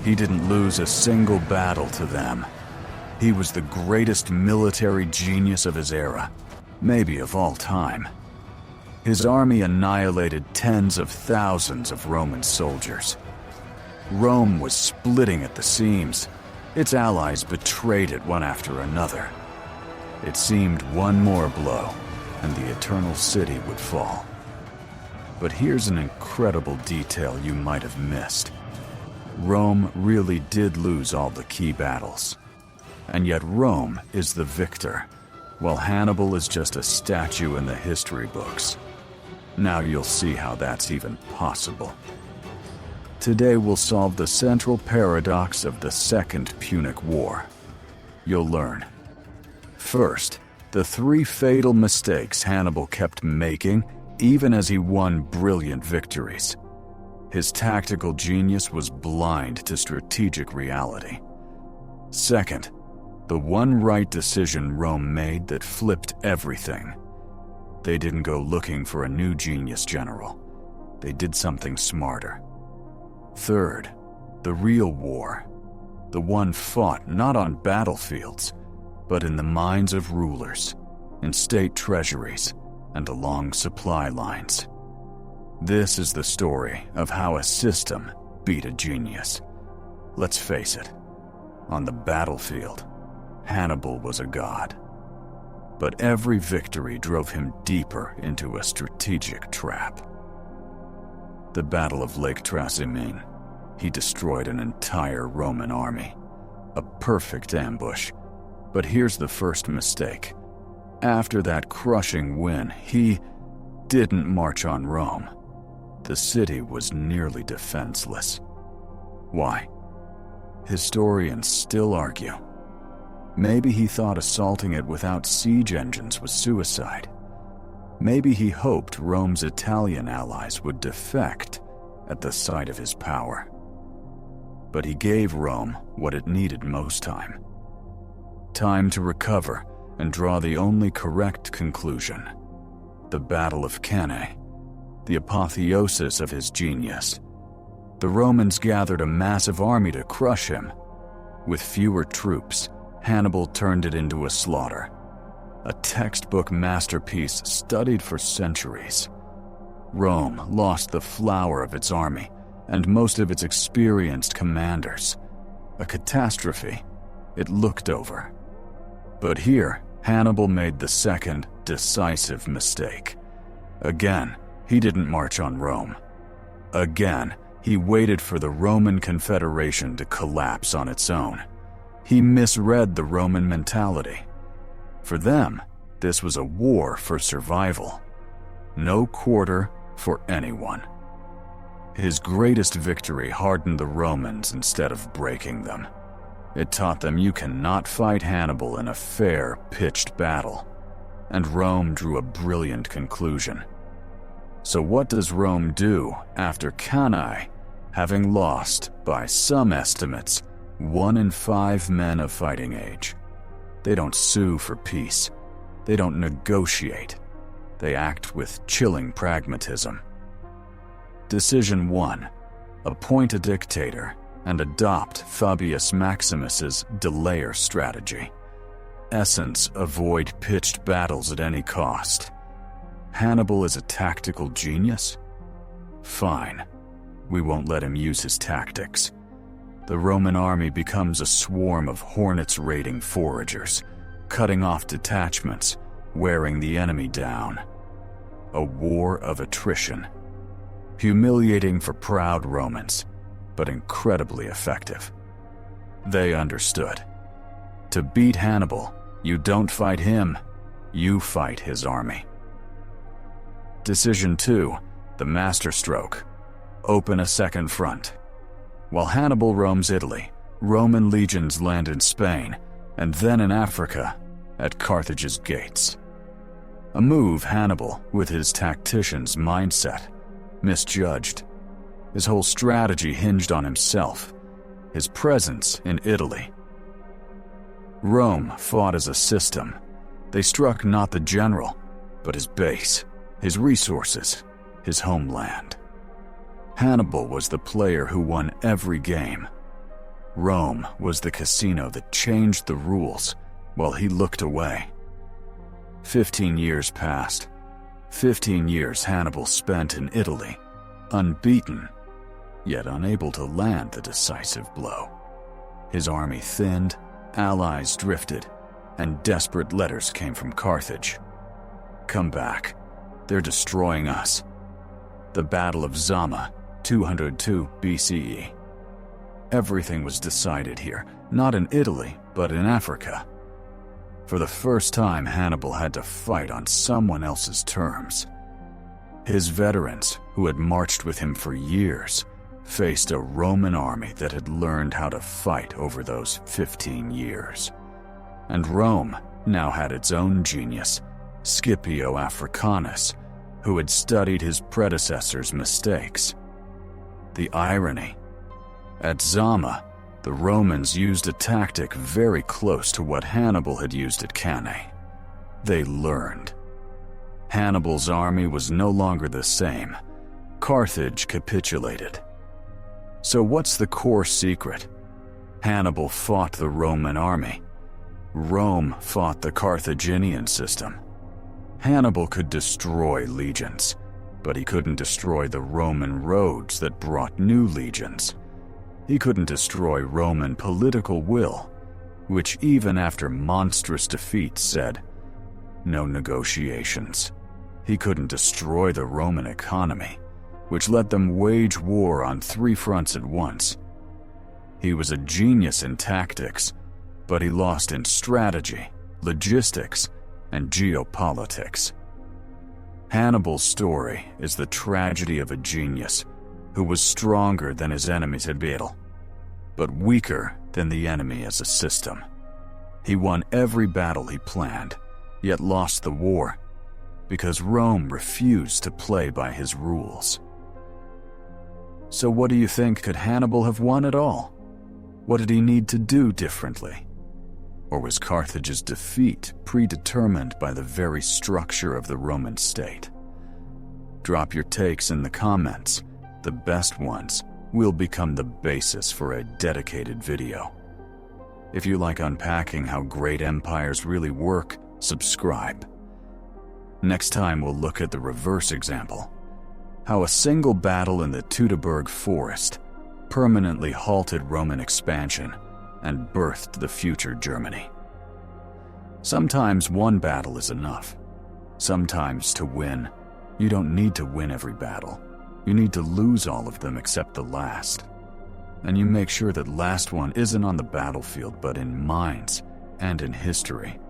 He didn't lose a single battle to them. He was the greatest military genius of his era, maybe of all time. His army annihilated tens of thousands of Roman soldiers. Rome was splitting at the seams. Its allies betrayed it one after another. It seemed one more blow, and the eternal city would fall. But here's an incredible detail you might have missed. Rome really did lose all the key battles. And yet Rome is the victor, while Hannibal is just a statue in the history books. Now you'll see how that's even possible. Today we'll solve the central paradox of the Second Punic War. You'll learn. First, the 3 fatal mistakes Hannibal kept making even as he won brilliant victories. His tactical genius was blind to strategic reality. Second, the one right decision Rome made that flipped everything. They didn't go looking for a new genius general. They did something smarter. Third, the real war. The one fought not on battlefields, but in the minds of rulers, in state treasuries, and along supply lines. This is the story of how a system beat a genius. Let's face it, on the battlefield, Hannibal was a god. But every victory drove him deeper into a strategic trap. The Battle of Lake Trasimene. He destroyed an entire Roman army. A perfect ambush. But here's the first mistake. After that crushing win, he didn't march on Rome. The city was nearly defenseless. Why? Historians still argue. Maybe he thought assaulting it without siege engines was suicide. Maybe he hoped Rome's Italian allies would defect at the sight of his power. But he gave Rome what it needed most time. Time to recover and draw the only correct conclusion. The Battle of Cannae, the apotheosis of his genius. The Romans gathered a massive army to crush him. With fewer troops, Hannibal turned it into a slaughter. A textbook masterpiece studied for centuries. Rome lost the flower of its army and most of its experienced commanders. A catastrophe it looked over. But here, Hannibal made the second, decisive mistake. Again, he didn't march on Rome. Again, he waited for the Roman Confederation to collapse on its own. He misread the Roman mentality. For them, this was a war for survival. No quarter for anyone. His greatest victory hardened the Romans instead of breaking them. It taught them you cannot fight Hannibal in a fair, pitched battle. And Rome drew a brilliant conclusion. So what does Rome do after Cannae, having lost, by some estimates, 1 in 5 men of fighting age? They don't sue for peace. They don't negotiate. They act with chilling pragmatism. Decision 1. Appoint a dictator and adopt Fabius Maximus's delayer strategy. Essence, avoid pitched battles at any cost. Hannibal is a tactical genius? Fine. We won't let him use his tactics. The Roman army becomes a swarm of hornets raiding foragers, cutting off detachments, wearing the enemy down. A war of attrition. Humiliating for proud Romans, but incredibly effective. They understood. To beat Hannibal, you don't fight him, you fight his army. Decision 2, the masterstroke. Open a second front. While Hannibal roams Italy, Roman legions land in Spain, and then in Africa, at Carthage's gates. A move Hannibal, with his tactician's mindset, misjudged. His whole strategy hinged on himself, his presence in Italy. Rome fought as a system. They struck not the general, but his base, his resources, his homeland. Hannibal was the player who won every game. Rome was the casino that changed the rules while he looked away. 15 years passed. 15 years Hannibal spent in Italy, unbeaten, yet unable to land the decisive blow. His army thinned, allies drifted, and desperate letters came from Carthage. "Come back. They're destroying us." The Battle of Zama, 202 BCE. Everything was decided here, not in Italy, but in Africa. For the first time, Hannibal had to fight on someone else's terms. His veterans, who had marched with him for years, faced a Roman army that had learned how to fight over those 15 years. And Rome now had its own genius, Scipio Africanus, who had studied his predecessor's mistakes. The irony: at Zama, the Romans used a tactic very close to what Hannibal had used at Cannae. They learned. Hannibal's army was no longer the same. Carthage capitulated. So what's the core secret? Hannibal fought the Roman army. Rome fought the Carthaginian system. Hannibal could destroy legions, but he couldn't destroy the Roman roads that brought new legions. He couldn't destroy Roman political will, which even after monstrous defeats said, "No negotiations." He couldn't destroy the Roman economy, which let them wage war on 3 fronts at once. He was a genius in tactics, but he lost in strategy, logistics, and geopolitics. Hannibal's story is the tragedy of a genius who was stronger than his enemies at battle, but weaker than the enemy as a system. He won every battle he planned, yet lost the war, because Rome refused to play by his rules. So what do you think? Could Hannibal have won it all? What did he need to do differently? Or was Carthage's defeat predetermined by the very structure of the Roman state? Drop your takes in the comments. The best ones will become the basis for a dedicated video. If you like unpacking how great empires really work, subscribe. Next time we'll look at the reverse example, how a single battle in the Teutoburg forest permanently halted Roman expansion and birthed the future Germany. Sometimes one battle is enough. Sometimes to win, you don't need to win every battle. You need to lose all of them except the last. And you make sure that last one isn't on the battlefield but in minds and in history.